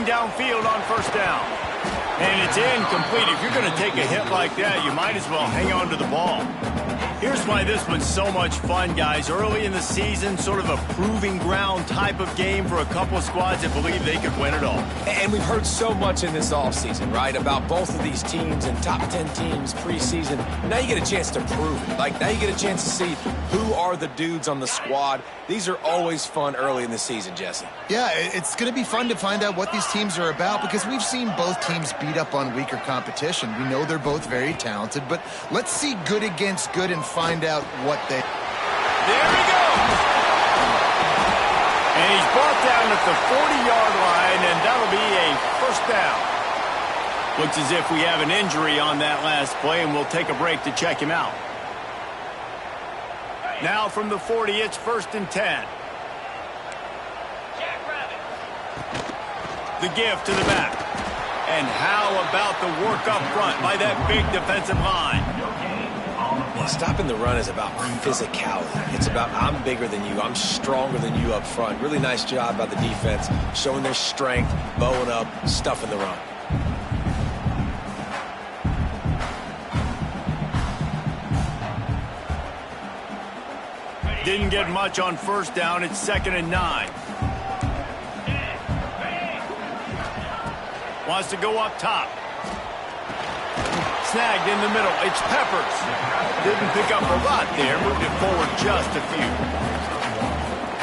going downfield on first down. And it's incomplete. If you're going to take a hit like that, you might as well hang on to the ball. Here's why this one's so much fun, guys. Early in the season, sort of a proving ground type of game for a couple of squads that believe they could win it all. And we've heard so much in this offseason, right, about both of these teams and top 10 teams preseason. Now you get a chance to prove it. Like, now you get a chance to see who are the dudes on the squad. These are always fun early in the season, Jesse. Yeah, it's going to be fun to find out what these teams are about because we've seen both teams beat up on weaker competition. We know they're both very talented, but let's see good against good and find out what they... There he goes! And he's brought down at the 40-yard line, and that'll be a first down. Looks as if we have an injury on that last play, and we'll take a break to check him out. Now from the 40, it's 1st and 10. The give to the back. And how about the work up front by that big defensive line? Yeah, stopping the run is about physicality. It's about I'm bigger than you, I'm stronger than you up front. Really nice job by the defense, showing their strength, bowing up, stuffing the run. Didn't get much on first down. It's 2nd and 9. Wants to go up top. Snagged in the middle. It's Peppers. Didn't pick up a lot there. Moved it forward just a few.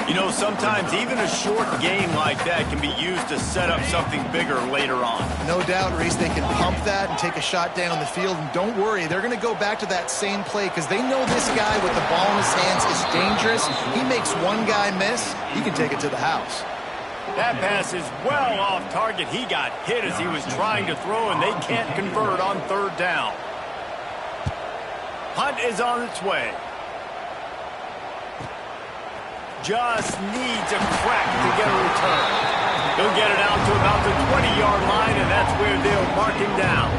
You know, sometimes even a short game like that can be used to set up something bigger later on. No doubt, Reese, they can pump that and take a shot down the field. And don't worry, they're going to go back to that same play because they know this guy with the ball in his hands is dangerous. He makes one guy miss, he can take it to the house. That pass is well off target. He got hit as he was trying to throw, and they can't convert on 3rd down. Hunt is on its way. Just needs a crack to get a return. He'll get it out to about the 20-yard line, and that's where they'll mark him down.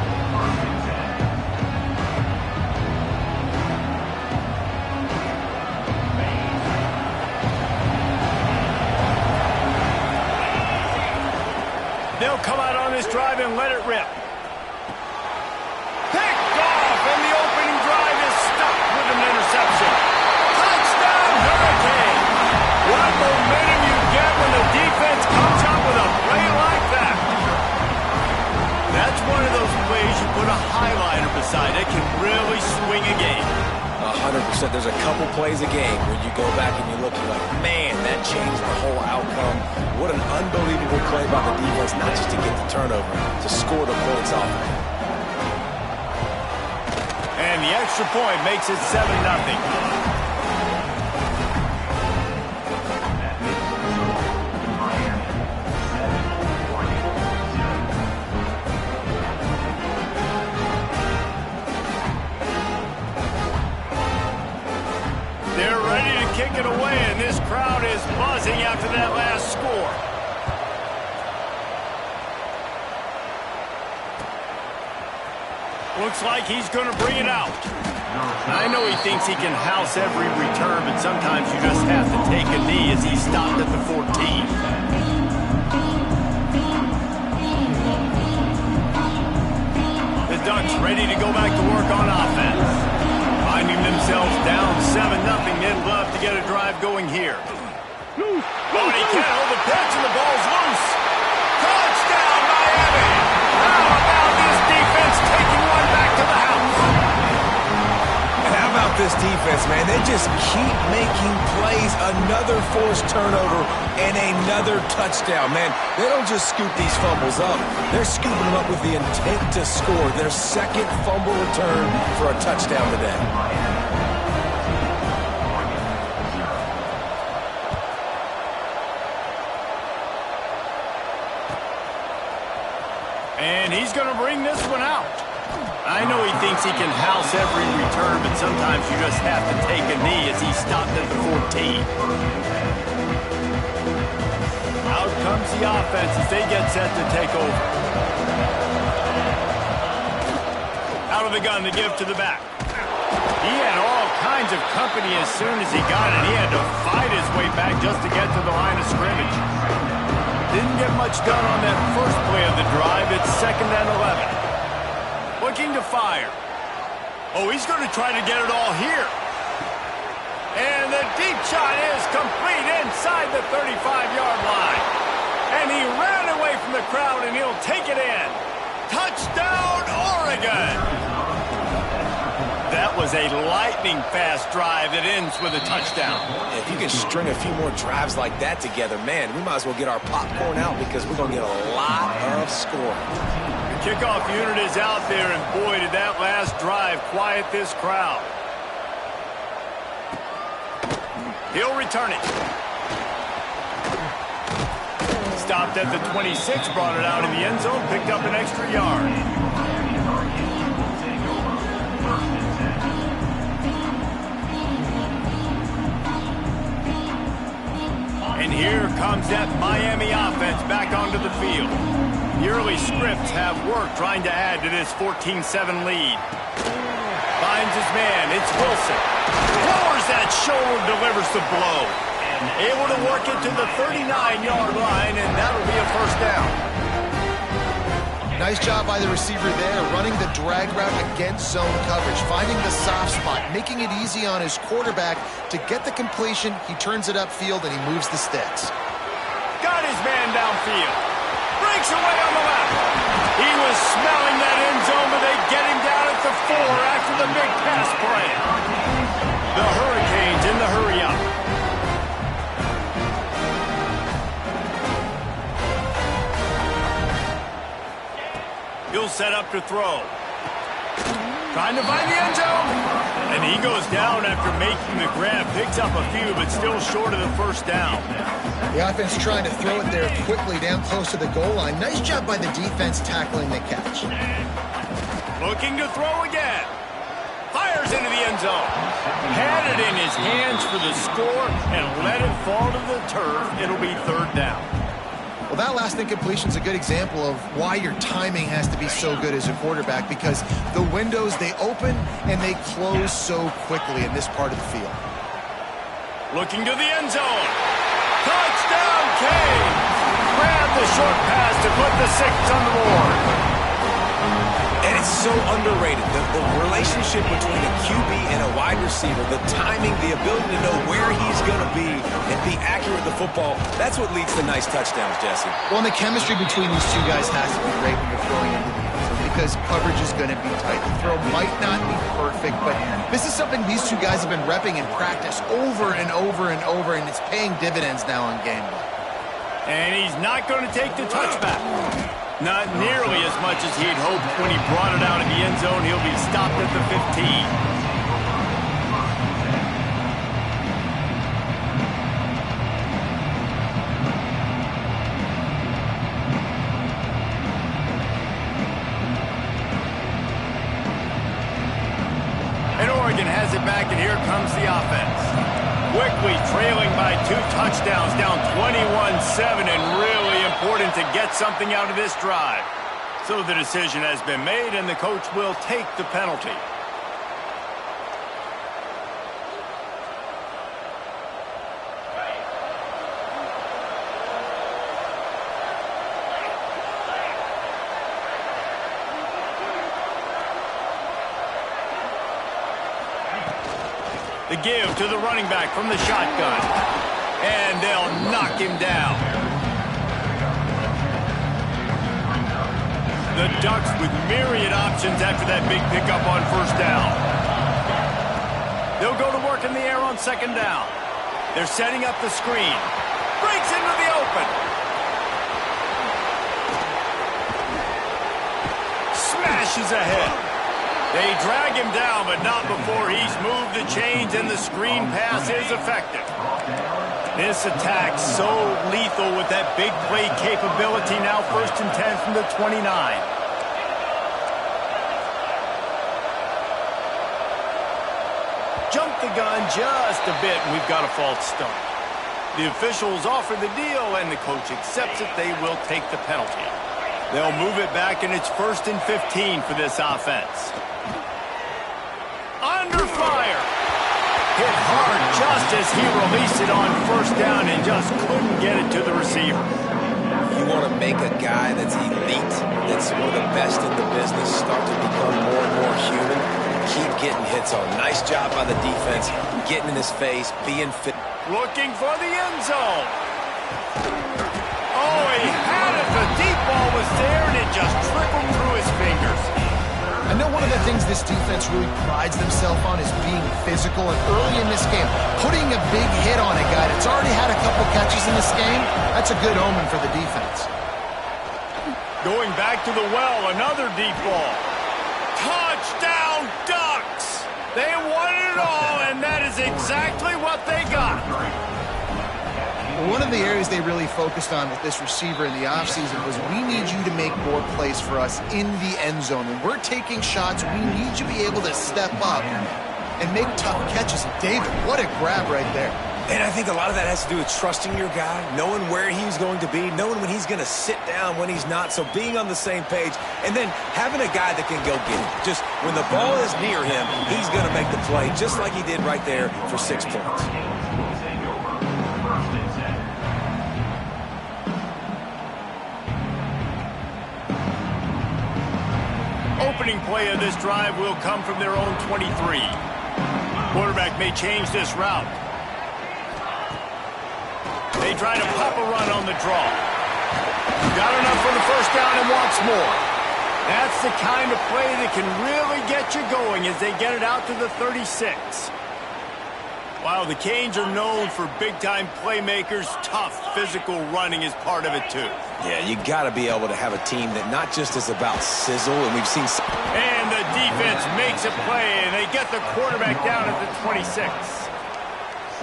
They'll come out on this drive and let it rip. Picked off, and the opening drive is stuck with an interception. Touchdown, Hurricane! What momentum you get when the defense comes up with a play like that. That's one of those plays you put a highlighter beside it, can really swing a game. 100%. There's a couple plays a game where you go back and you look and you're like, man, that changed the whole outcome. What an unbelievable play by the defense, not just to get the turnover, to score the points off of it. And the extra point makes it 7-0. Kick it away, and this crowd is buzzing after that last score. Looks like he's going to bring it out. I know he thinks he can house every return, but sometimes you just have to take a knee as he stopped at the 14. The Ducks ready to go back to work on offense. Finding themselves down 7-0, they'd love to get a drive going here. Oh, and he can't hold the pitch, and the ball's loose. Touchdown, Miami! How about this defense taking one back to the house? And how about this defense, man? They just keep making plays. Another forced turnover and another touchdown, man. They don't just scoop these fumbles up. They're scooping them up with the intent to score. Their 2nd fumble return for a touchdown today. And he's going to bring this one out. I know he thinks he can house every return, but sometimes you just have to take a knee as he stopped at the 14. Out comes the offense as they get set to take over. Out of the gun to give to the back. He had all kinds of company as soon as he got it. He had to fight his way back just to get to the line of scrimmage. Didn't get much done on that first play of the drive. It's 2nd and 11. Looking to fire. Oh, he's going to try to get it all here. And the deep shot is complete inside the 35-yard line. And he ran away from the crowd, and he'll take it in. Touchdown, Oregon! That was a lightning-fast drive that ends with a touchdown. If you can string a few more drives like that together, man, we might as well get our popcorn out because we're going to get a lot of scoring. The kickoff unit is out there, and boy, did that last drive quiet this crowd. He'll return it. Stopped at the 26, brought it out in the end zone, picked up an extra yard. And here comes that Miami offense back onto the field. The early scripts have worked trying to add to this 14-7 lead. Finds his man, it's Wilson. Lowers that shoulder, delivers the blow. Able to work it to the 39-yard line, and that'll be a first down. Nice job by the receiver there, running the drag route against zone coverage, finding the soft spot, making it easy on his quarterback to get the completion. He turns it upfield, and he moves the sticks. Got his man downfield. Breaks away on the left. He was smelling that end zone, but they get him down at the 4 after the big pass play. The Hurricanes in the hurry-up. He'll set up to throw. Trying to find the end zone. And he goes down after making the grab. Picks up a few, but still short of the first down. The offense trying to throw it there quickly down close to the goal line. Nice job by the defense tackling the catch. Looking to throw again. Fires into the end zone. Had it in his hands for the score and let it fall to the turf. It'll be 3rd down. Well, that last incompletion is a good example of why your timing has to be so good as a quarterback, because the windows, they open and they close so quickly in this part of the field. Looking to the end zone. Touchdown, Kane! Grab the short pass to put the 6 on the board. And it's so underrated. The relationship between a QB and a wide receiver, the timing, the ability to know where he's going to be and be accurate with the football, that's what leads to nice touchdowns, Jesse. Well, and the chemistry between these two guys has to be great when you're throwing into the end zone, because coverage is going to be tight. The throw might not be perfect, but this is something these two guys have been repping in practice over and over and over, and it's paying dividends now on game day. And he's not going to take the touchback. Not nearly as much as he'd hoped when he brought it out in the end zone. He'll be stopped at the 15. Oregon has it back, and here comes the offense. Quickly trailing by 2 touchdowns, down 21-7, and really important to get something out of this drive. So the decision has been made, and the coach will take the penalty. The give to the running back from the shotgun. And they'll knock him down. The Ducks with myriad options after that big pickup on 1st down. They'll go to work in the air on 2nd down. They're setting up the screen. Breaks into the open. Smashes ahead. They drag him down, but not before he's moved the chains, and the screen pass is effective. This attack so lethal with that big play capability. Now 1st and 10 from the 29. Jump the gun just a bit, and we've got a false start. The officials offer the deal, and the coach accepts it. They will take the penalty. They'll move it back, and it's 1st and 15 for this offense. Under fire. Hit hard just as he released it on 1st down and just couldn't get it to the receiver. want to make a guy that's elite, that's one of the best in the business, start to become more and more human, keep getting hits on. Nice job by the defense, getting in his face, being fit. Looking for the end zone. Oh, he had it. The deep ball was there, and it just trickled through his fingers. I know one of the things this defense really prides themselves on is being physical, and early in this game, putting a big hit on a guy that's already had a couple catches in this game, that's a good omen for the defense. Going back to the well, another deep ball. Touchdown, Ducks! They won it all, and that is exactly what they got. One of the areas they really focused on with this receiver in the offseason was, we need you to make more plays for us in the end zone. When we're taking shots, we need you to be able to step up and make tough catches. And David, what a grab right there. And I think a lot of that has to do with trusting your guy, knowing where he's going to be, knowing when he's going to sit down, when he's not. So being on the same page, and then having a guy that can go get him. Just when the ball is near him, he's going to make the play, just like he did right there for 6 points. Opening play of this drive will come from their own 23. Quarterback may change this route. They try to pop a run on the draw. Got enough for the first down and wants more. That's the kind of play that can really get you going as they get it out to the 36. While the Canes are known for big-time playmakers, tough physical running is part of it too. Yeah, you got to be able to have a team that not just is about sizzle, and we've seen... And the defense makes a play, and they get the quarterback down at the 26.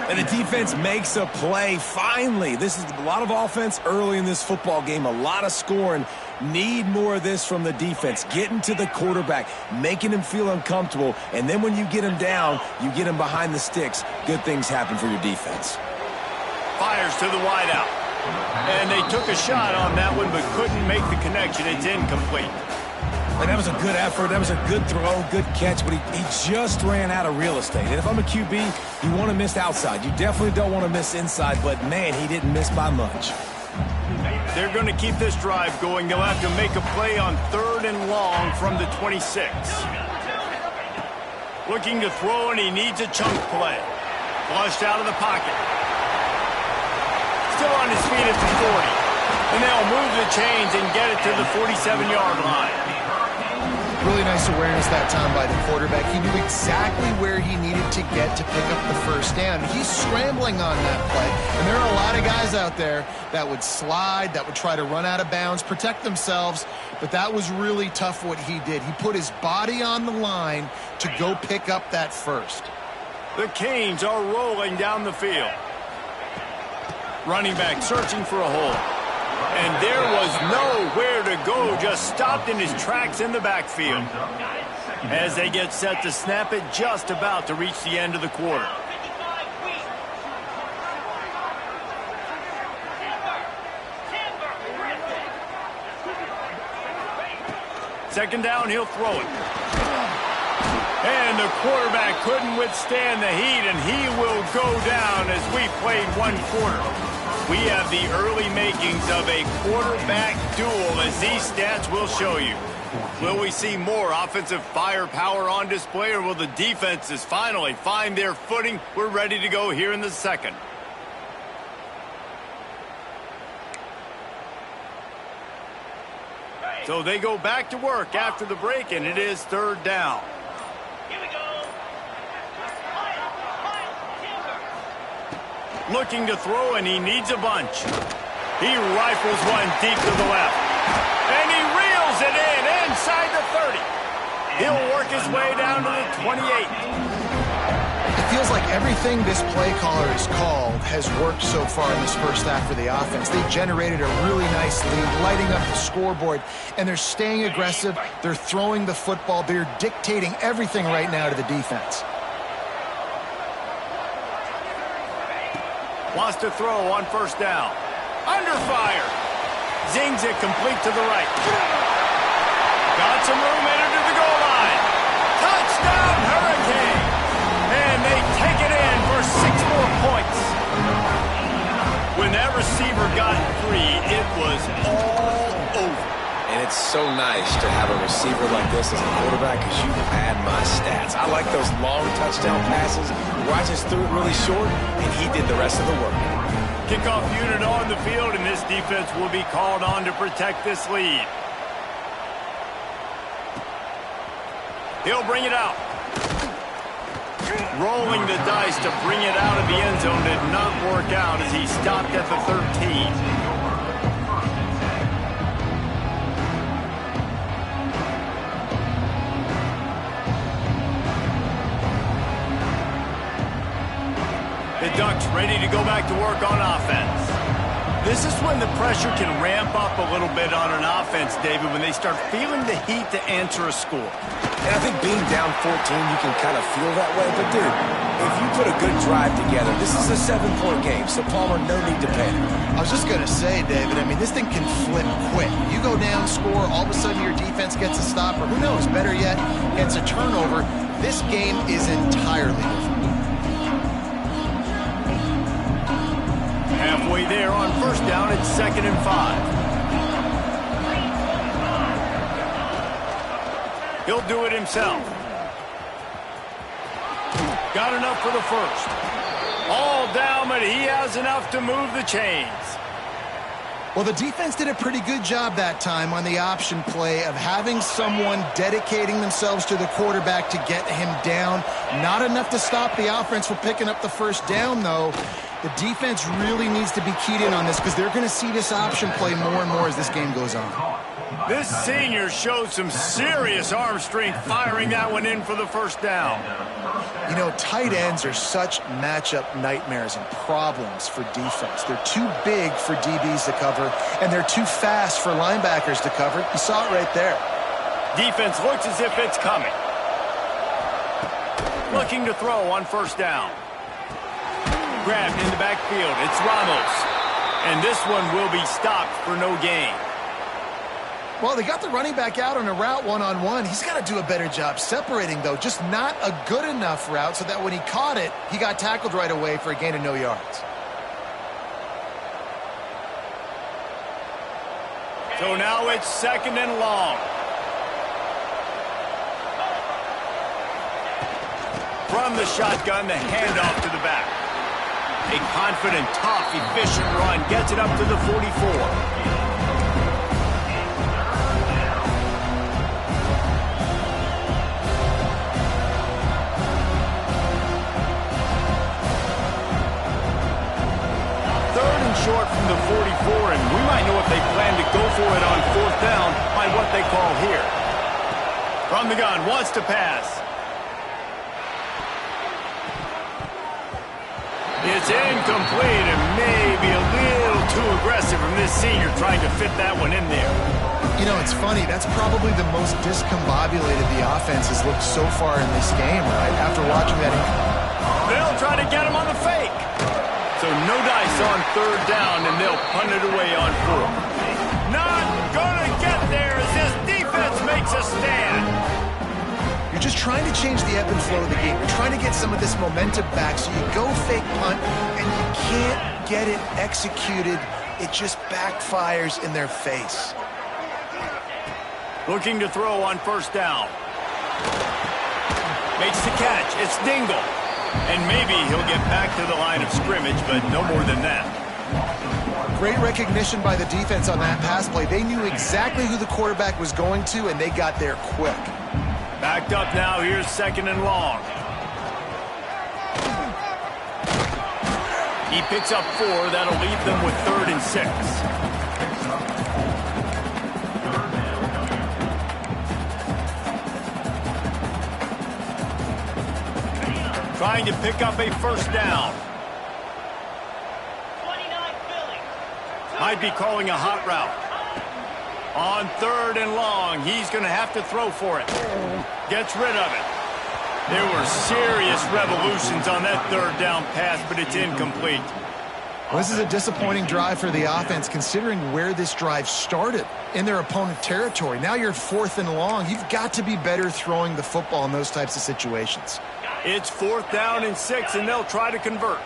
And the defense makes a play, finally. This is a lot of offense early in this football game, a lot of scoring. Need more of this from the defense. Getting to the quarterback, making him feel uncomfortable, and then when you get him down, you get him behind the sticks. Good things happen for your defense. Fires to the wideout. And they took a shot on that one, but couldn't make the connection. It's incomplete. And that was a good effort. That was a good throw, good catch, but he just ran out of real estate. And if I'm a QB, you want to miss outside. You definitely don't want to miss inside, but, man, he didn't miss by much. They're going to keep this drive going. They'll have to make a play on 3rd and long from the 26. Looking to throw, and he needs a chunk play. Flushed out of the pocket. Still on his feet at the 40. And they'll move the chains and get it to the 47-yard line. Really nice awareness that time by the quarterback. He knew exactly where he needed to get to pick up the first down. He's scrambling on that play, and there are a lot of guys out there that would slide, that would try to run out of bounds, protect themselves, but that was really tough what he did. He put his body on the line to go pick up that first. The Canes are rolling down the field. Running back searching for a hole. And there was nowhere to go, just stopped in his tracks in the backfield. As they get set to snap it, just about to reach the end of the quarter. Second down, he'll throw it. And the quarterback couldn't withstand the heat, and he will go down as we played one quarter. We have the early makings of a quarterback duel, as these stats will show you. Will we see more offensive firepower on display, or will the defenses finally find their footing? We're ready to go here in the second. So they go back to work after the break, and it is 3rd down. Looking to throw, and he needs a bunch. He rifles one deep to the left. And he reels it in inside the 30. He'll work his way down to the 28. It feels like everything this play caller has called has worked so far in this first half for the offense. They generated a really nice lead, lighting up the scoreboard, and they're staying aggressive. They're throwing the football. They're dictating everything right now to the defense. Wants to throw on first down. Under fire. Zings it complete to the right. Got some room entered to the goal line. Touchdown, Hurricane. And they take it in for 6 more points. When that receiver got 3, it was all it's so nice to have a receiver like this as a quarterback because you pad my stats. I like those long touchdown passes where I just threw it really short, and he did the rest of the work. Kickoff unit on the field, and this defense will be called on to protect this lead. He'll bring it out. Rolling the dice to bring it out of the end zone did not work out as he stopped at the 13. The Ducks ready to go back to work on offense. This is when the pressure can ramp up a little bit on an offense, David, when they start feeling the heat to answer a score. And I think being down 14, you can kind of feel that way. But, dude, if you put a good drive together, this is a 7-point game, so Palmer, no need to panic. I was just going to say, David, I mean, this thing can flip quick. You go down, score, all of a sudden your defense gets a stop, or who knows, better yet, gets a turnover. This game is entirely different. Halfway there on first down, it's 2nd and 5. He'll do it himself. Got enough for the first. All down, but he has enough to move the chains. Well, the defense did a pretty good job that time on the option play of having someone dedicating themselves to the quarterback to get him down. Not enough to stop the offense from picking up the first down, though. The defense really needs to be keyed in on this because they're going to see this option play more and more as this game goes on. This senior showed some serious arm strength firing that one in for the first down. You know, tight ends are such matchup nightmares and problems for defense. They're too big for DBs to cover, and they're too fast for linebackers to cover. You saw it right there. Defense looks as if it's coming. Looking to throw on first down. Grabbed in the backfield. It's Ramos. And this one will be stopped for no gain. Well, they got the running back out on a route one-on-one. He's got to do a better job separating, though. Just not a good enough route so that when he caught it, he got tackled right away for a gain of no yards. So now it's 2nd and long. From the shotgun, the handoff to the back. A confident, tough, efficient run gets it up to the 44. Short from the 44, and we might know if they plan to go for it on 4th down by what they call here. From the gun, wants to pass. It's incomplete and maybe a little too aggressive from this senior trying to fit that one in there. You know, it's funny. That's probably the most discombobulated the offense has looked so far in this game, right? After watching that. They'll try to get him on the fake. So no dice on 3rd down, and they'll punt it away on 4th. Not gonna get there as this defense makes a stand. You're just trying to change the ebb and flow of the game. You're trying to get some of this momentum back, so you go fake punt, and you can't get it executed. It just backfires in their face. Looking to throw on 1st down. Makes the catch. It's Dingle. And maybe he'll get back to the line of scrimmage, but no more than that. Great recognition by the defense on that pass play. They knew exactly who the quarterback was going to, and they got there quick. Backed up now. Here's 2nd and long. He picks up 4. That'll leave them with 3rd and 6. Trying to pick up a 1st down. Might be calling a hot route. On 3rd and long, he's going to have to throw for it. Gets rid of it. There were serious revolutions on that 3rd down pass, but it's incomplete. Well, this is a disappointing drive for the offense, considering where this drive started in their opponent territory. Now you're 4th and long. You've got to be better throwing the football in those types of situations. It's 4th down and 6, and they'll try to convert.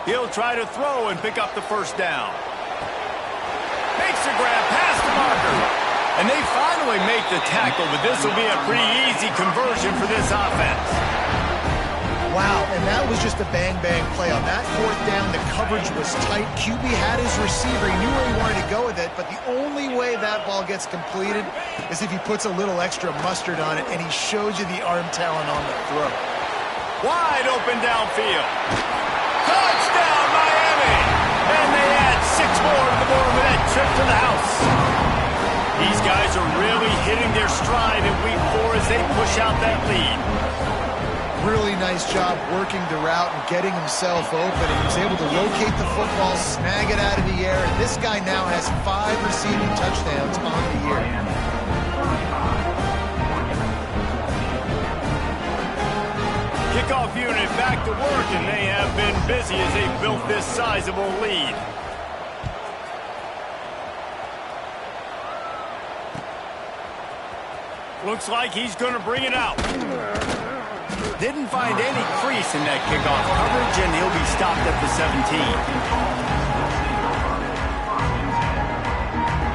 He'll try to throw and pick up the first down. Makes the grab past the marker. And they finally make the tackle, but this will be a pretty easy conversion for this offense. Wow, and that was just a bang-bang play. On that fourth down, the coverage was tight. QB had his receiver. He knew where he wanted to go with it, but the only way that ball gets completed is if he puts a little extra mustard on it, and he shows you the arm talent on the throw. Wide open downfield. Touchdown, Miami! And they add 6 more to the board with that trip to the house. These guys are really hitting their stride in week 4 as they push out that lead. Really nice job working the route and getting himself open. And he was able to locate the football, snag it out of the air. And this guy now has 5 receiving touchdowns on the year. Kickoff unit back to work, and they have been busy as they built this sizable lead. Looks like he's going to bring it out. Didn't find any crease in that kickoff coverage, and he'll be stopped at the 17.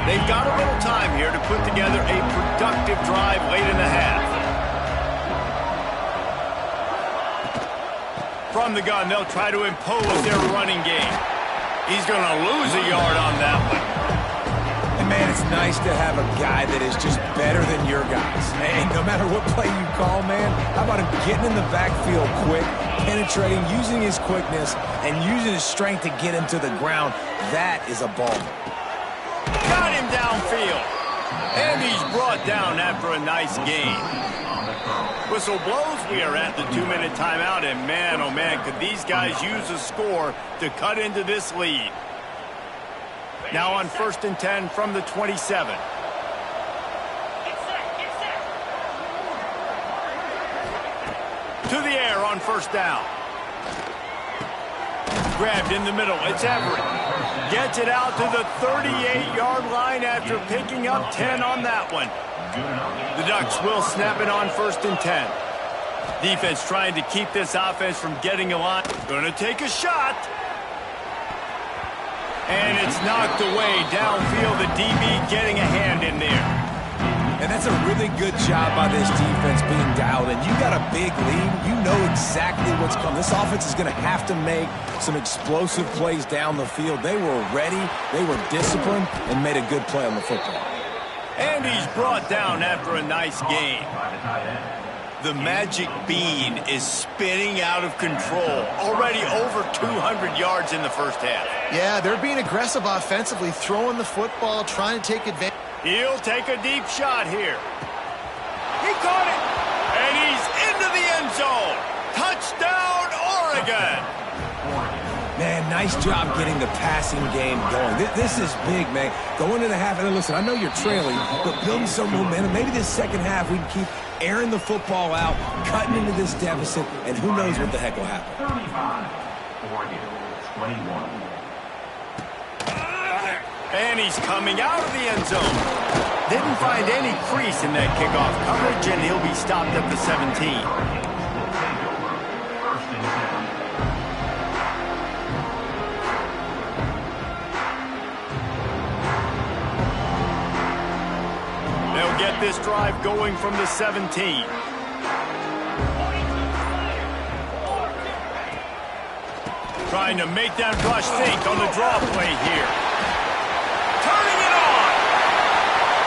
They've got a little time here to put together a productive drive late in the half. From the gun, they'll try to impose their running game. He's going to lose a yard on that one. And, man, it's nice to have a guy that is just better than your guys. And no matter what play you call, man, how about him getting in the backfield quick, penetrating, using his quickness, and using his strength to get him to the ground. That is a ball. Got him downfield. And he's brought down after a nice gain. Whistle blows. We are at the 2-minute timeout, and man, oh man, could these guys use a score to cut into this lead. Now on 1st and 10 from the 27. To the air on 1st down. Grabbed in the middle. It's Everett. Gets it out to the 38-yard line after picking up 10 on that one. The Ducks will snap it on 1st and 10. Defense trying to keep this offense from getting a lot. Going to take a shot. And it's knocked away downfield. The DB getting a hand in there. And that's a really good job by this defense being dialed in. You got a big lead. You know exactly what's coming. This offense is going to have to make some explosive plays down the field. They were ready, they were disciplined, and made a good play on the football. And he's brought down after a nice game. The magic bean is spinning out of control. Already over 200 yards in the first half. Yeah, they're being aggressive offensively, throwing the football, trying to take advantage. He'll take a deep shot here. He caught it. And he's into the end zone. Touchdown, Oregon. Man, nice job getting the passing game going. This is big, man. Going into the half, and listen, I know you're trailing, but building some momentum. Maybe this second half we can keep airing the football out, cutting into this deficit, and who knows what the heck will happen. 35, Oregon, 21. And he's coming out of the end zone. Didn't find any crease in that kickoff coverage, and he'll be stopped at the 17. They'll get this drive going from the 17. Trying to make that rush think on the draw play here. Turning it on.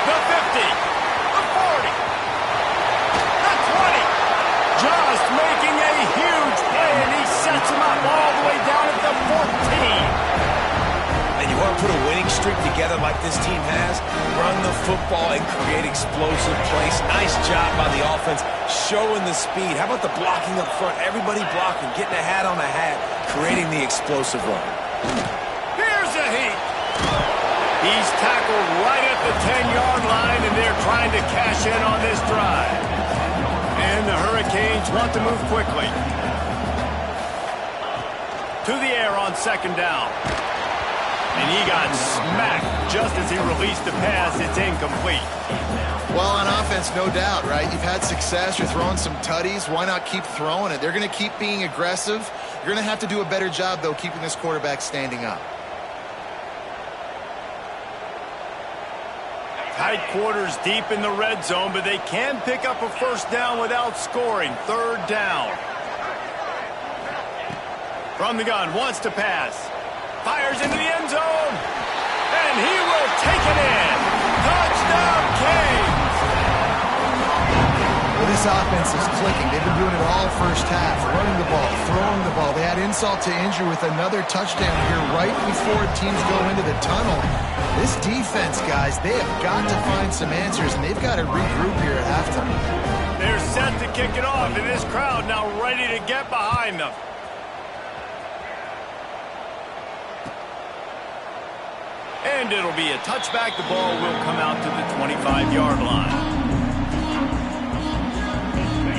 The 50. The 40. The 20. Just making a huge play, and he sets him up all the way down at the 14. And you want to put a winning streak together like this team has? Run the football and create explosive plays. Nice job by the offense, showing the speed. How about the blocking up front? Everybody blocking, getting a hat on a hat, creating the explosive run. Here's a heat. He's tackled right at the 10-yard line, and they're trying to cash in on this drive. And the Hurricanes want to move quickly. To the air on 2nd down. And he got smacked just as he released the pass. It's incomplete. Well, on offense, no doubt, right? You've had success. You're throwing some tutties. Why not keep throwing it? They're going to keep being aggressive. You're going to have to do a better job, though, keeping this quarterback standing up. Tight quarters deep in the red zone, but they can pick up a first down without scoring. Third down. From the gun, wants to pass. Fires into the end zone. And he will take it in. Touchdown, Canes! Well, this offense is clicking. They've been doing it all first half. Running the ball, throwing the ball. They had insult to injury with another touchdown here right before teams go into the tunnel. This defense, guys, they have got to find some answers, and they've got to regroup here at halftime. They're set to kick it off, and this crowd now ready to get behind them. And it'll be a touchback. The ball will come out to the 25-yard line.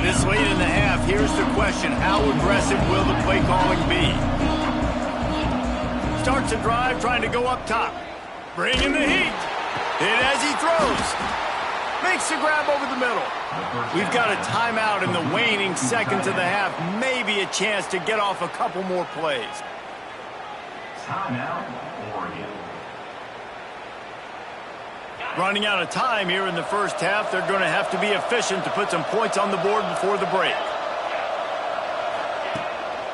This late in the half, here's the question. How aggressive will the play calling be? Starts a drive trying to go up top. Bringing the heat. Hit as he throws. Makes the grab over the middle. We've got a timeout in the waning seconds of the half. Maybe a chance to get off a couple more plays. Timeout, Oregon. Running out of time here in the first half. They're going to have to be efficient to put some points on the board before the break.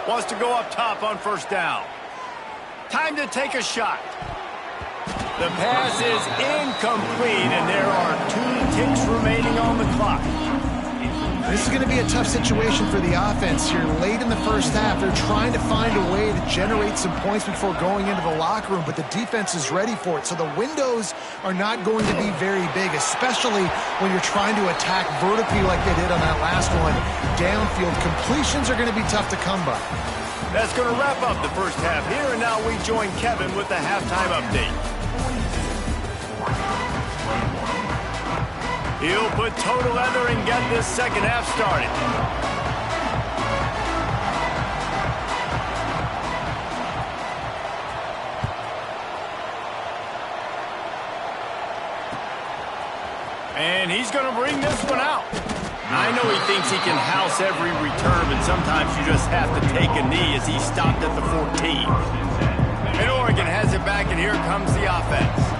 Wants to go up top on first down. Time to take a shot. The pass is incomplete, and there are 2 ticks remaining on the clock. This is going to be a tough situation for the offense here late in the first half. They're trying to find a way to generate some points before going into the locker room, but the defense is ready for it. So the windows are not going to be very big, especially when you're trying to attack vertically like they did on that last one. Downfield completions are going to be tough to come by. That's going to wrap up the first half here, and now we join Kevin with the halftime update. He'll put toe to leather and get this second half started. And he's going to bring this one out. I know he thinks he can house every return, but sometimes you just have to take a knee as he stopped at the 14. And Oregon has it back, and here comes the offense.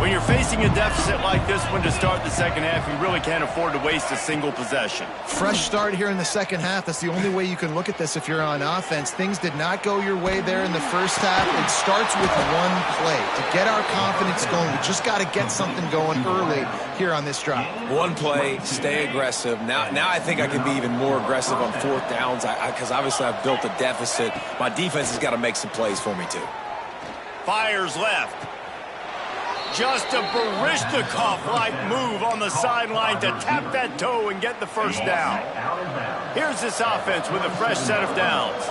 When you're facing a deficit like this one to start the second half, you really can't afford to waste a single possession. Fresh start here in the second half. That's the only way you can look at this if you're on offense. Things did not go your way there in the first half. It starts with one play. To get our confidence going, we just got to get something going early here on this drive. One play, stay aggressive. Now I think I can be even more aggressive on fourth downs because obviously I've built a deficit. My defense has got to make some plays for me too. Fires left. Just a Baryshnikov-like move on the sideline to tap that toe and get the first down. Here's this offense with a fresh set of downs.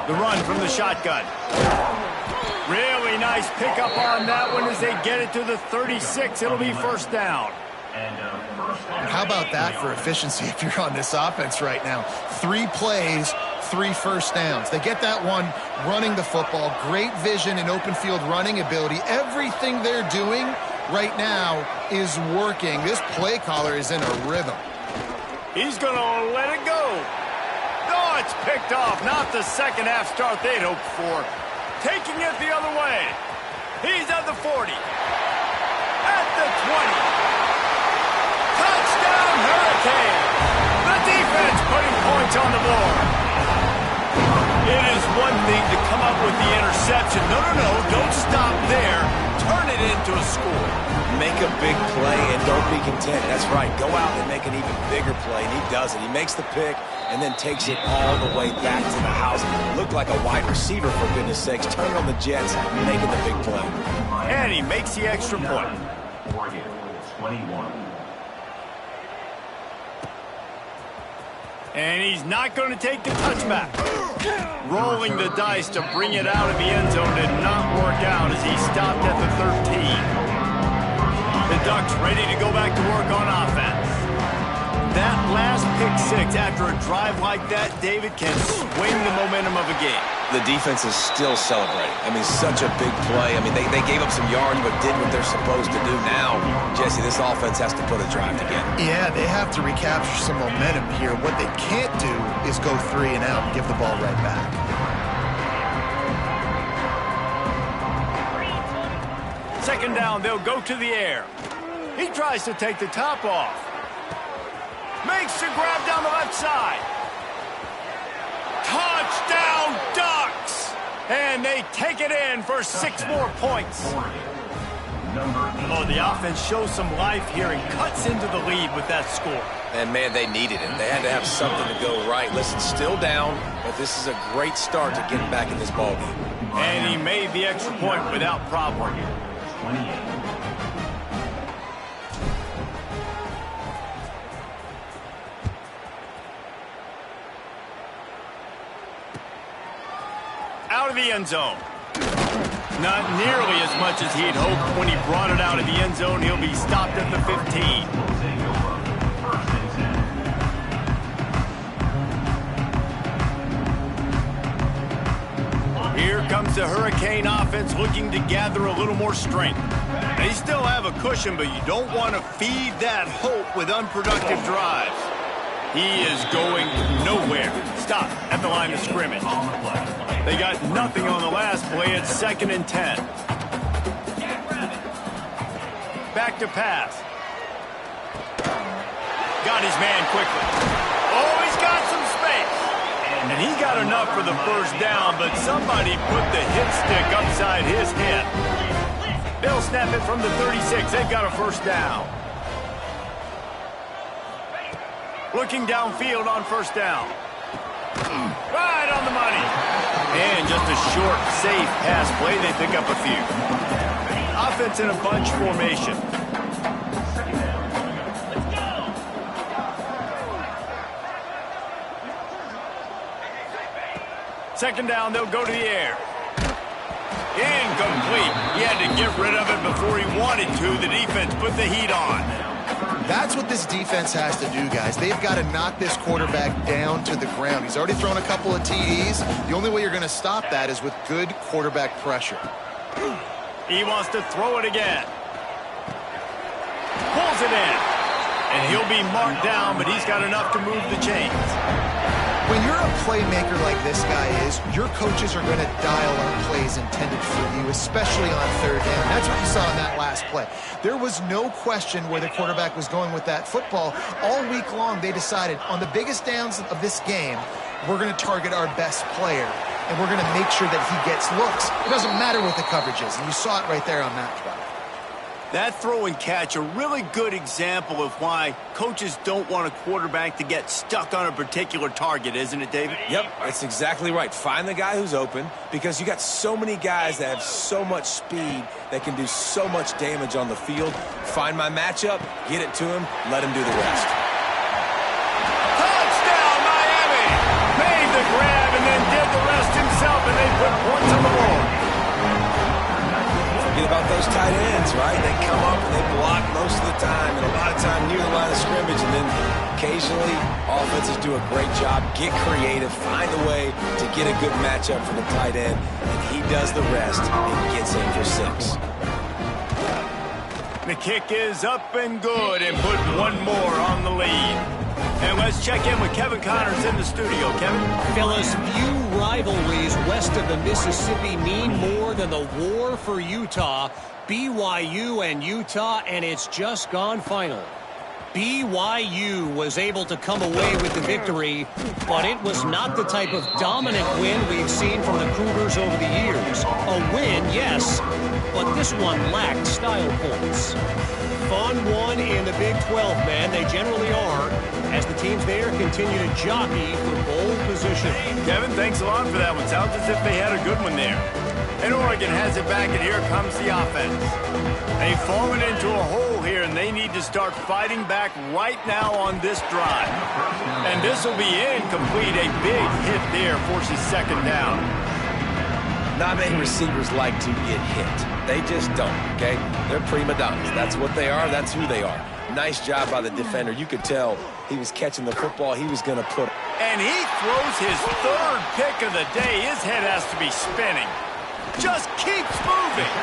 The run from the shotgun. Really nice pickup on that one as they get it to the 36. It'll be first down. How about that for efficiency if you're on this offense right now? 3 plays, 3 first downs. They get that one running the football. Great vision and open field running ability. Everything they're doing right now is working. This play caller is in a rhythm. He's going to let it go. Oh, it's picked off. Not the second half start they'd hoped for. Taking it the other way. He's at the 40. At the 20. Touchdown, Hurricane! The defense putting points on the board. It is one thing to come up with the interception. No, don't stop there. Turn it into a score. Make a big play and don't be content. That's right. Go out and make an even bigger play, and he does it. He makes the pick and then takes it all the way back to the house. Looked like a wide receiver, for goodness sakes. Turning on the Jets, making the big play. And he makes the extra point. Oregon, 21. And he's not going to take the touchback. Rolling the dice to bring it out of the end zone did not work out as he stopped at the 13. The Ducks ready to go back to work on offense. That last pick six after a drive like that, David, can swing the momentum of a game. The defense is still celebrating. I mean, such a big play. I mean, they gave up some yards but did what they're supposed to do. Now, Jesse, this offense has to put a drive together. Yeah, they have to recapture some momentum here. What they can't do is go 3 and out and give the ball right back. Second down, they'll go to the air. He tries to take the top off. Makes the grab down the left side. Touchdown, Ducks! And they take it in for 6 more points. Oh, the offense shows some life here and cuts into the lead with that score. And, man, they needed it. They had to have something to go right. Listen, still down, but this is a great start to getting back in this ballgame. And he made the extra point without problem. 28. Out of the end zone. Not nearly as much as he'd hoped when he brought it out of the end zone. He'll be stopped at the 15. Here comes the Hurricane offense looking to gather a little more strength. They still have a cushion, but you don't want to feed that hope with unproductive drives. He is going nowhere. Stop at the line of scrimmage. They got nothing on the last play. It's 2nd and 10. Back to pass. Got his man quickly. Oh, he's got some space. And he got enough for the first down, but somebody put the hit stick upside his head. They'll snap it from the 36. They've got a first down. Looking downfield on first down. Right on the money. And just a short, safe pass play. They pick up a few. Offense in a bunch formation. Second down, they'll go to the air. Incomplete. He had to get rid of it before he wanted to. The defense put the heat on. That's what this defense has to do, guys. They've got to knock this quarterback down to the ground. He's already thrown a couple of TDs. The only way you're going to stop that is with good quarterback pressure. He wants to throw it again. Pulls it in. And he'll be marked down, but he's got enough to move the chains. When you're a playmaker like this guy is, your coaches are going to dial up plays intended for you, especially on third down. That's what you saw in that last play. There was no question where the quarterback was going with that football. All week long, they decided on the biggest downs of this game, we're going to target our best player, and we're going to make sure that he gets looks. It doesn't matter what the coverage is, and you saw it right there on that play. That throw and catch, a really good example of why coaches don't want a quarterback to get stuck on a particular target, isn't it, David? Yep, that's exactly right. Find the guy who's open, because you got so many guys that have so much speed that can do so much damage on the field. Find my matchup, get it to him, let him do the rest. Touchdown, Miami! Made the grab and then did the rest himself, and they put points on the board. Forget about those tight ends, right? They come up and they block most of the time, and a lot of time near the line of scrimmage, and then occasionally offenses do a great job, get creative, find a way to get a good matchup for the tight end, and he does the rest and gets in for 6. The kick is up and good, and put one more on the lead. And let's check in with Kevin Connors in the studio. Kevin? Fellas, few rivalries west of the Mississippi mean more than the war for Utah. BYU and Utah, and it's just gone final. BYU was able to come away with the victory, but it was not the type of dominant win we've seen from the Cougars over the years. A win, yes, but this one lacked style points. Fun one in the Big 12, man. They generally are, as the teams there continue to jockey for bowl position. Kevin, thanks a lot for that one. Sounds as if they had a good one there. And Oregon has it back, and here comes the offense. They've fallen into a hole here, and they need to start fighting back right now on this drive. And this will be incomplete. A big hit there forces second down. Not many receivers like to get hit. They just don't, okay? They're prima donnas. That's what they are. That's who they are. Nice job by the defender. You could tell he was catching the football. He was going to put. And he throws his third pick of the day. His head has to be spinning. Just keeps moving.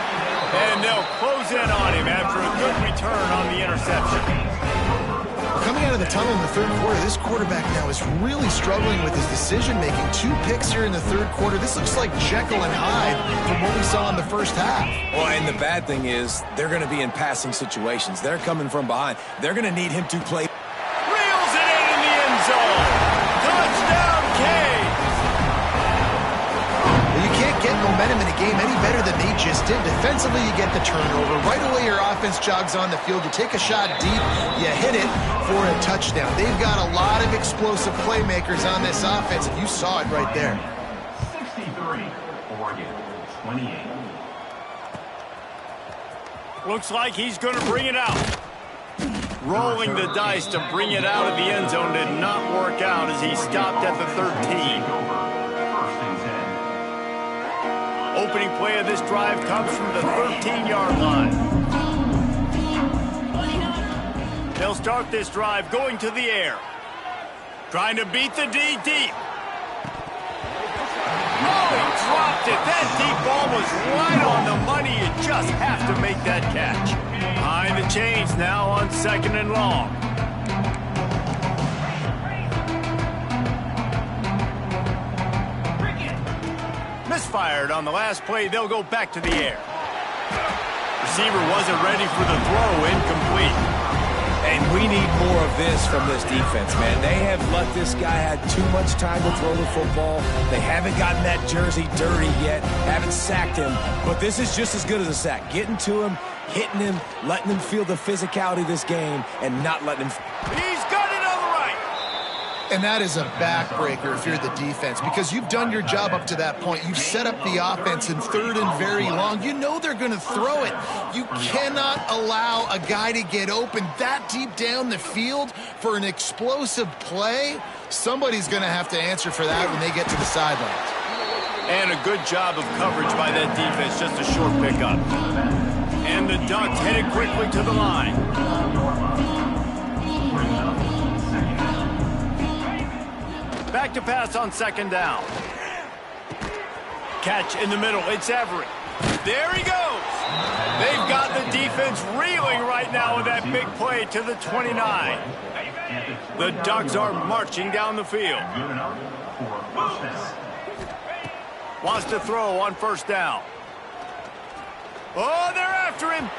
And they'll close in on him after a good return on the interception. Coming out of the tunnel in the third quarter, this quarterback now is really struggling with his decision-making. 2 picks here in the third quarter. This looks like Jekyll and Hyde from what we saw in the first half. Well, and the bad thing is they're going to be in passing situations. They're coming from behind. They're going to need him to play. Reels it in the end zone. Touchdown, Canes. Well, you can't get momentum in a game any better than they just did. Defensively, you get the turnover. Right away, your offense jogs on the field. You take a shot deep, you hit it for a touchdown. They've got a lot of explosive playmakers on this offense, and you saw it right there. 63, Oregon, 28. Looks like he's going to bring it out. Rolling the dice to bring it out of the end zone did not work out as he stopped at the 13. Opening play of this drive comes from the 13-yard line. They'll start this drive going to the air. Trying to beat the D deep. Oh, he dropped it. That deep ball was right on the money. You just have to make that catch. Behind the chains now on 2nd and long. Misfired on the last play. They'll go back to the air. Receiver wasn't ready for the throw. Incomplete. And we need more of this from this defense, man. They have let this guy have too much time to throw the football. They haven't gotten that jersey dirty yet, haven't sacked him. But this is just as good as a sack. Getting to him, hitting him, letting him feel the physicality of this game, and not letting him. He's got it on the right. And that is a backbreaker if you're the defense, because you've done your job up to that point. You've set up the offense in 3rd and very long. You know they're going to throw it. You cannot allow a guy to get open that deep down the field for an explosive play. Somebody's going to have to answer for that when they get to the sidelines. And a good job of coverage by that defense, just a short pickup. And the Ducks headed quickly to the line. Back to pass on 2nd down. Catch in the middle. It's Everett. There he goes. They've got the defense reeling right now with that big play to the 29. The Ducks are marching down the field. Wants to throw on 1st down. Oh, they're after him.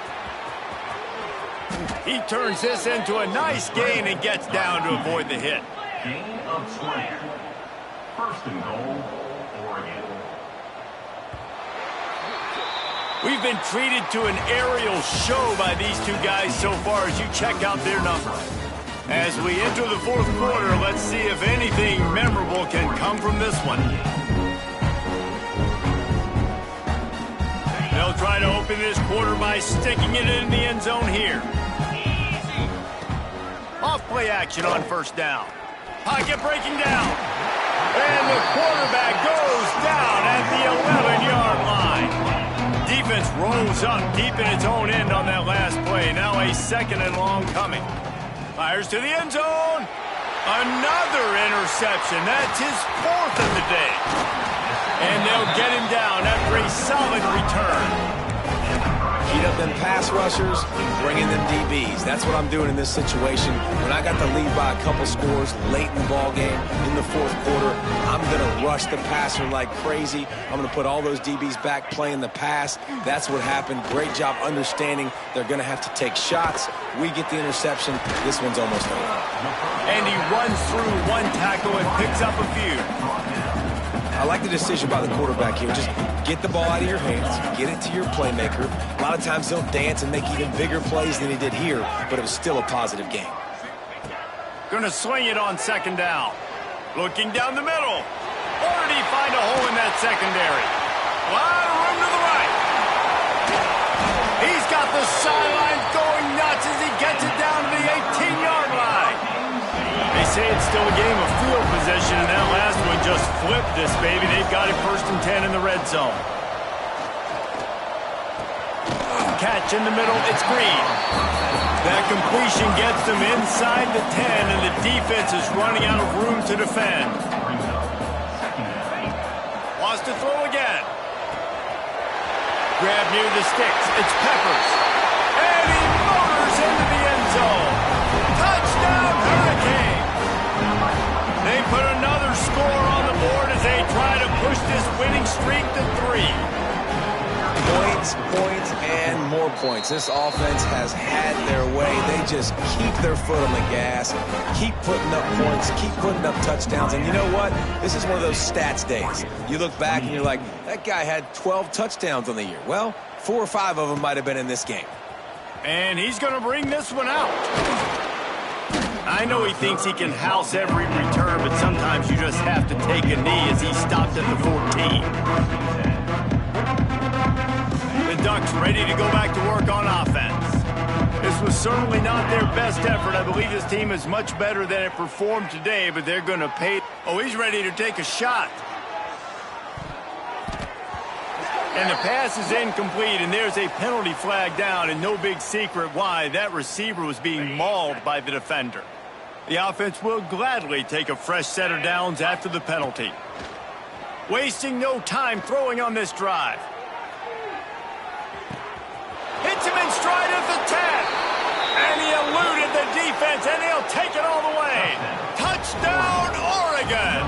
He turns this into a nice gain and gets down to avoid the hit. Gain of 20. 1st and goal, Oregon. We've been treated to an aerial show by these two guys so far as you check out their numbers. As we enter the 4th quarter, let's see if anything memorable can come from this one. They'll try to open this quarter by sticking it in the end zone here. Off play action on 1st down. Pocket breaking down. And the quarterback goes down at the 11-yard line. Defense rolls up deep in its own end on that last play. Now a 2nd and long coming. Fires to the end zone. Another interception. That's his 4th of the day. And they'll get him down after a solid return. Heat up them pass rushers, bring in them DBs. That's what I'm doing in this situation. When I got the lead by a couple scores late in the ball game, in the 4th quarter, I'm going to rush the passer like crazy. I'm going to put all those DBs back playing the pass. That's what happened. Great job understanding they're going to have to take shots. We get the interception. This one's almost over. And he runs through one tackle and picks up a few. I like the decision by the quarterback here. Just get the ball out of your hands, get it to your playmaker. A lot of times they'll dance and make even bigger plays than he did here, but it was still a positive game. Gonna swing it on 2nd down. Looking down the middle. Or did he find a hole in that secondary? A lot of room to the right. He's got the sidelines going nuts as he gets it down to the 18-yard line. They say it's still a game of field possession, and that last one just flipped this baby. They've got it 1st and 10 in the red zone. stretch in the middle. It's Green. That completion gets them inside the 10, and the defense is running out of room to defend. Wants to throw again. Grab near the sticks. It's Peppers. And he motors into the end zone. Touchdown, Hurricane. They put another score on the board as they try to push this winning streak to 3. Points, and more points. This offense has had their way. They just keep their foot on the gas, keep putting up points, keep putting up touchdowns. And you know what? This is one of those stats days. You look back and you're like, that guy had 12 touchdowns on the year. Well, 4 or 5 of them might have been in this game. And he's going to bring this one out. I know he thinks he can house every return, but sometimes you just have to take a knee as he stopped at the 14. The Ducks ready to go back to work on offense. This was certainly not their best effort. I believe this team is much better than it performed today, but they're going to pay. Oh, he's ready to take a shot. And the pass is incomplete, and there's a penalty flag down, and no big secret why. That receiver was being mauled by the defender. The offense will gladly take a fresh set of downs after the penalty. Wasting no time throwing on this drive. Hits him in stride at the 10. And he eluded the defense, and he'll take it all the way. Touchdown, Oregon!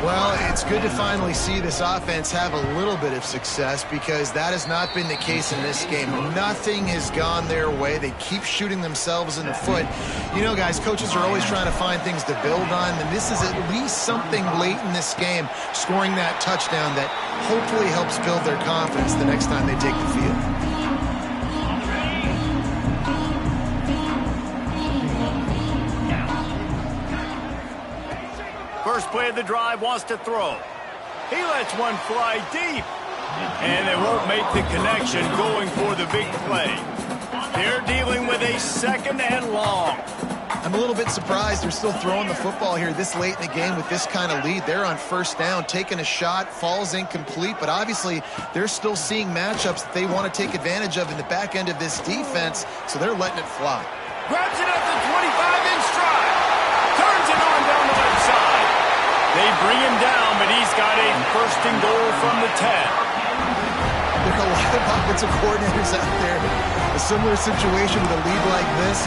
Well, it's good to finally see this offense have a little bit of success because that has not been the case in this game. Nothing has gone their way. They keep shooting themselves in the foot. You know, guys, coaches are always trying to find things to build on, and this is at least something late in this game, scoring that touchdown that hopefully helps build their confidence the next time they take the field. First play of the drive, wants to throw. He lets one fly deep. And they won't make the connection going for the big play. They're dealing with a 2nd and long. I'm a little bit surprised they're still throwing the football here this late in the game with this kind of lead. They're on 1st down, taking a shot, falls incomplete, but obviously they're still seeing matchups that they want to take advantage of in the back end of this defense, so they're letting it fly. Grabs it at the 25 in stride. Turns it on down the left side. They bring him down, but he's got a 1st and goal from the 10. There are a lot of offensive coordinators out there. A similar situation with a lead like this.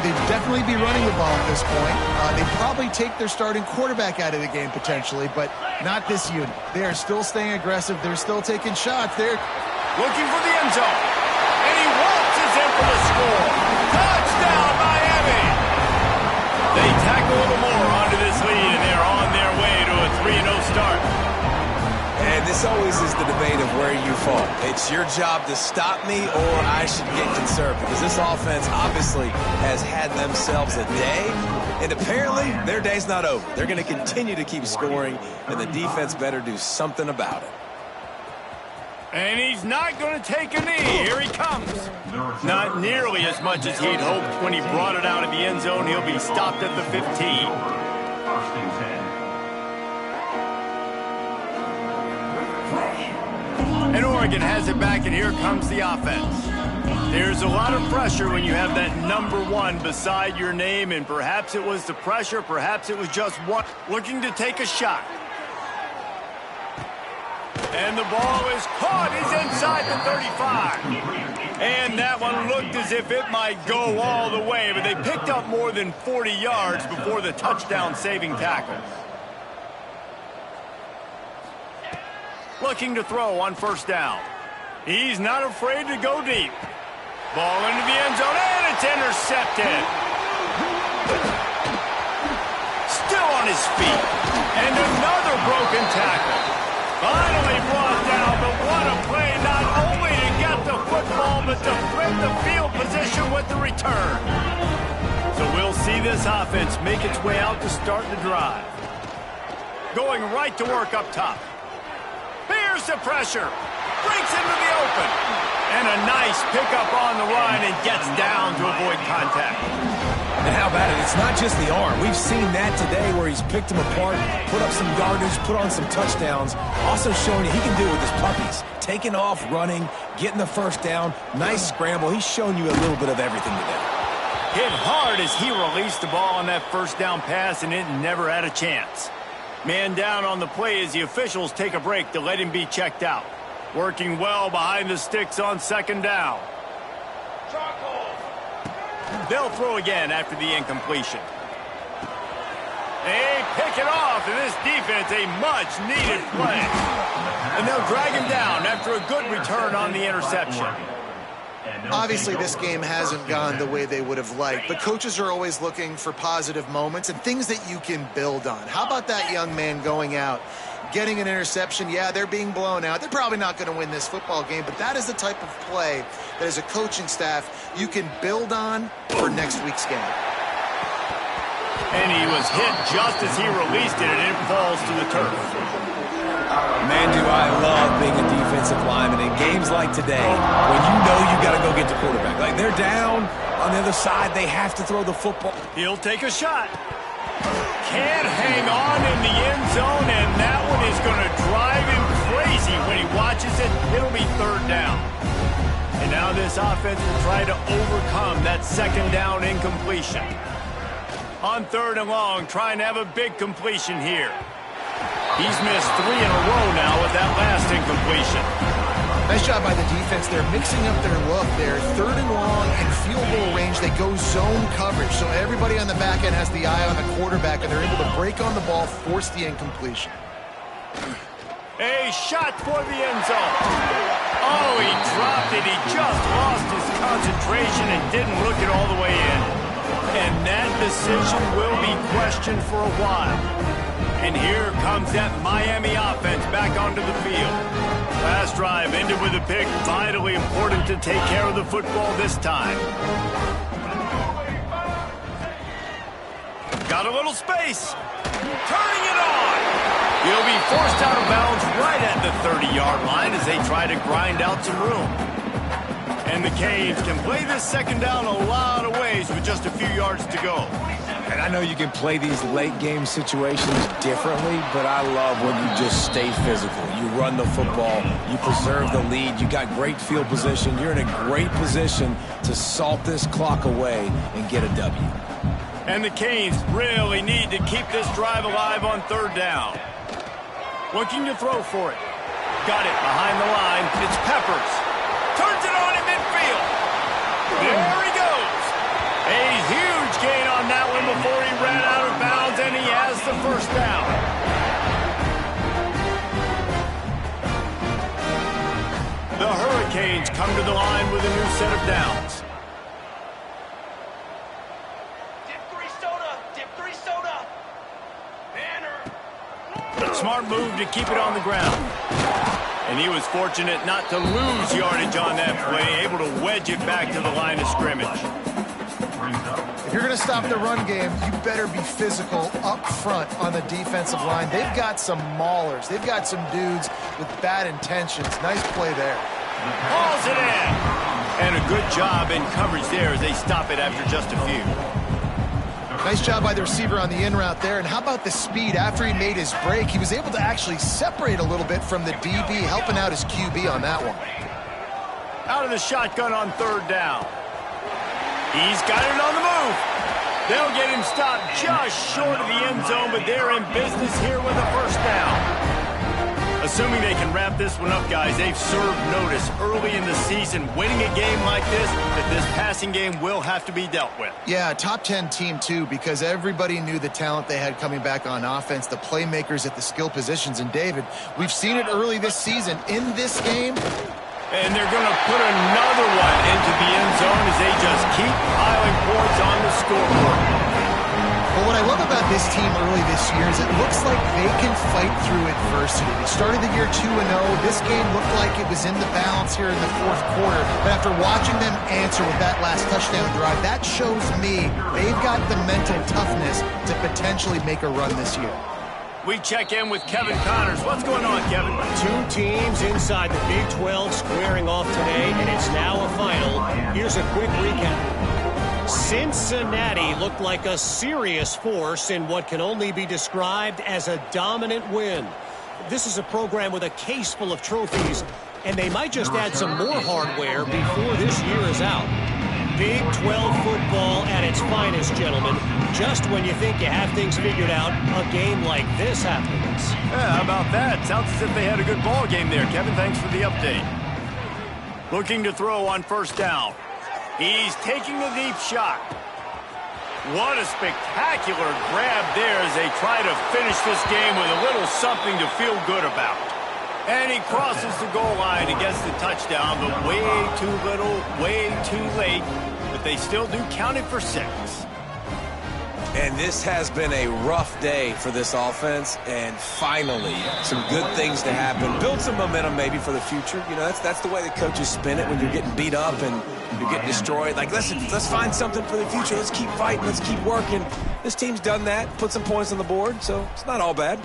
They'd definitely be running the ball at this point. They'd probably take their starting quarterback out of the game potentially, but not this unit. They are still staying aggressive. They're still taking shots. They're looking for the end zone. And he waltzes in for the score. Touchdown, Miami! They tack a little more onto this lead, and they're on their way to a 3-0 start. And this always is the debate of where you fall. It's your job to stop me or I should get conservative because this offense obviously has had themselves a day, and apparently their day's not over. They're going to continue to keep scoring, and the defense better do something about it. And he's not going to take a knee. Here he comes. Not nearly as much as he'd hoped when he brought it out of the end zone. He'll be stopped at the 15. 1st and 10. And Oregon has it back, and here comes the offense. There's a lot of pressure when you have that number 1 beside your name, and perhaps it was the pressure, perhaps it was just one looking to take a shot. And the ball is caught. He's inside the 35. And that one looked as if it might go all the way, but they picked up more than 40 yards before the touchdown-saving tackle. Looking to throw on 1st down. He's not afraid to go deep. Ball into the end zone, and it's intercepted. Still on his feet. And another broken tackle. Finally brought down, but what a play, not only to get the football, but to thread the field position with the return. So we'll see this offense make its way out to start the drive. Going right to work up top. Here's the pressure. Breaks into the open. And a nice pickup on the run and gets down to avoid contact. And how about it? It's not just the arm. We've seen that today where he's picked them apart, put up some yardage, put on some touchdowns, also showing that he can do it with his puppies. taking off, running, getting the first down. Nice scramble. He's shown you a little bit of everything today. Hit hard as he released the ball on that first down pass, and it never had a chance. Man down on the play as the officials take a break to let him be checked out. Working well behind the sticks on second down. They'll throw again after the incompletion. They pick it off, and this defense a much-needed play. And they'll drag him down after a good return on the interception. Obviously, this game hasn't gone the way they would have liked, but coaches are always looking for positive moments and things that you can build on. How about that young man going out, getting an interception? Yeah, they're being blown out. They're probably not going to win this football game, but that is the type of play that as a coaching staff you can build on for next week's game. And he was hit just as he released it, and it falls to the turf. Man, do I love being a defensive lineman in games like today when you know you got to go get the quarterback. Like, they're down on the other side. They have to throw the football. He'll take a shot. Can't hang on in the end zone, and that one is going to drive him crazy when he watches it. It'll be third down. And now this offense will try to overcome that second down incompletion. On third and long, trying to have a big completion here. He's missed 3 in a row now with that last incompletion. Nice job by the defense. They're mixing up their look. They're third and long and field goal range. They go zone coverage, so everybody on the back end has the eye on the quarterback, and they're able to break on the ball, force the incompletion. A shot for the end zone. Oh, he dropped it. He just lost his concentration and didn't look it all the way in. And that decision will be questioned for a while. And here comes that Miami offense back onto the field. Last drive ended with a pick. Vitally important to take care of the football this time. Got a little space. Turning it on. He'll be forced out of bounds right at the 30-yard line as they try to grind out some room. And the Canes can play this second down a lot of ways with just a few yards to go. And I know you can play these late-game situations differently, but I love when you just stay physical. You run the football, you preserve the lead, you got great field position. You're in a great position to salt this clock away and get a W. And the Canes really need to keep this drive alive on third down. Looking to throw for it. Got it behind the line. It's Peppers. Turns it on in midfield. There he goes. A huge gain on that one before he ran out of bounds, and he has the first down. The Hurricanes come to the line with a new set of downs. Dip three soda. Banner. Smart move to keep it on the ground. And he was fortunate not to lose yardage on that play, able to wedge it back to the line of scrimmage. If you're going to stop the run game, you better be physical up front on the defensive line. They've got some maulers. They've got some dudes with bad intentions. Nice play there. Hauls it in. And a good job in coverage there as they stop it after just a few. Nice job by the receiver on the in route there. And how about the speed? After he made his break, he was able to actually separate a little bit from the DB, helping out his QB on that one. Out of the shotgun on third down. He's got it on the move. They'll get him stopped just short of the end zone, but they're in business here with a first down. Assuming they can wrap this one up, guys, they've served notice early in the season. Winning a game like this, that this passing game will have to be dealt with. Yeah, top 10 team, too, because everybody knew the talent they had coming back on offense, the playmakers at the skill positions. And, David, we've seen it early this season. In this game, and they're going to put another one into the end zone as they just keep piling points on the scoreboard. Well, what I love about this team early this year is it looks like they can fight through adversity. They started the year 2-0. This game looked like it was in the balance here in the fourth quarter. But after watching them answer with that last touchdown drive, that shows me they've got the mental toughness to potentially make a run this year. We check in with Kevin Connors. What's going on, Kevin? Two teams inside the Big 12 squaring off today, and it's now a final. Here's a quick recap. Cincinnati looked like a serious force in what can only be described as a dominant win. This is a program with a case full of trophies, and they might just add some more hardware before this year is out. Big 12 football at its finest, gentlemen. Just when you think you have things figured out, a game like this happens. Yeah, how about that? Sounds as if they had a good ball game there, Kevin. Thanks for the update. Looking to throw on first down. He's taking the deep shot. What a spectacular grab there as they try to finish this game with a little something to feel good about. And he crosses the goal line and gets the touchdown, but way too little, way too late. But they still do count it for 6. And this has been a rough day for this offense, and finally some good things to happen. Build some momentum maybe for the future. You know, that's the way the coaches spin it when you're getting beat up and you're getting destroyed. Like, listen, let's find something for the future. Let's keep fighting. Let's keep working. This team's done that, put some points on the board, so it's not all bad.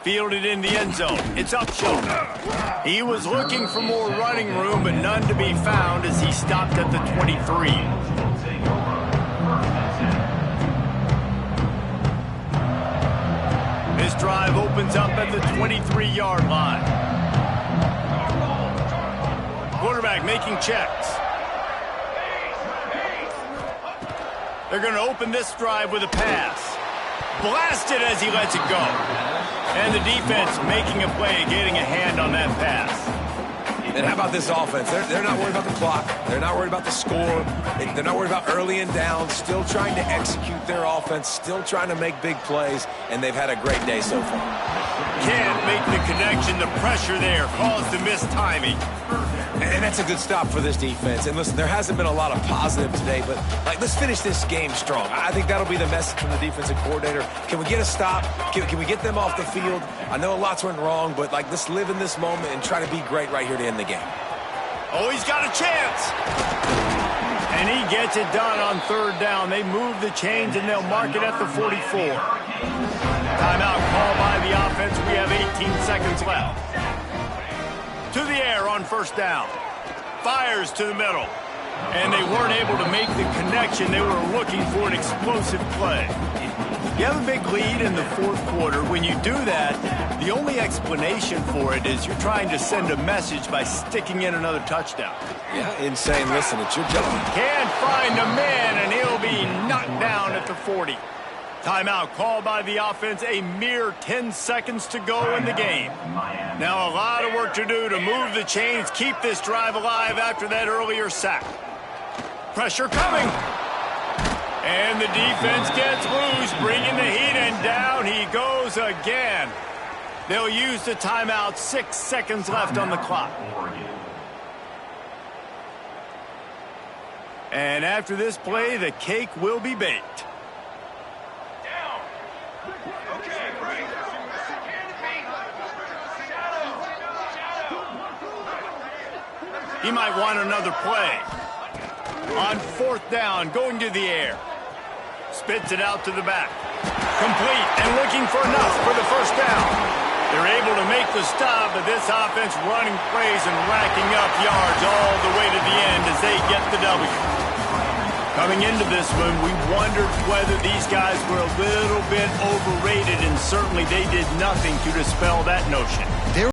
Fielded in the end zone. It's Upshaw. He was looking for more running room, but none to be found as he stopped at the 23. This drive opens up at the 23-yard line. Quarterback making checks. They're going to open this drive with a pass. Blasted as he lets it go. And the defense making a play, getting a hand on that pass. And how about this offense? They're not worried about the clock. They're not worried about the score. They're not worried about early and down. Still trying to execute their offense. Still trying to make big plays. And they've had a great day so far. Can't make the connection. The pressure there caused the missed timing. And that's a good stop for this defense. And listen, there hasn't been a lot of positive today, but let's finish this game strong. I think that'll be the message from the defensive coordinator. Can we get a stop? Can we get them off the field? I know lots went wrong, but let's live in this moment and try to be great right here to end the game. Oh, he's got a chance. And he gets it done on third down. They move the chains and they'll mark it at the 44. Timeout called by the offense. We have 18 seconds left. To the air on first down. Fires to the middle. And they weren't able to make the connection. They were looking for an explosive play. You have a big lead in the fourth quarter. When you do that, the only explanation for it is you're trying to send a message by sticking in another touchdown. Yeah, insane. Listen, it's your job. Can't find a man, and he'll be knocked down at the 40. Timeout called by the offense, a mere 10 seconds to go in the game. Now a lot of work to do to move the chains, keep this drive alive after that earlier sack. Pressure coming. And the defense gets loose, bringing the heat, and down he goes again. They'll use the timeout, 6 seconds left on the clock. And after this play, the cake will be baked. He might want another play. On fourth down, going to the air. Spits it out to the back. Complete and looking for enough for the first down. They're able to make the stop, but this offense running plays and racking up yards all the way to the end as they get the W. Coming into this one, we wondered whether these guys were a little bit overrated, and certainly they did nothing to dispel that notion.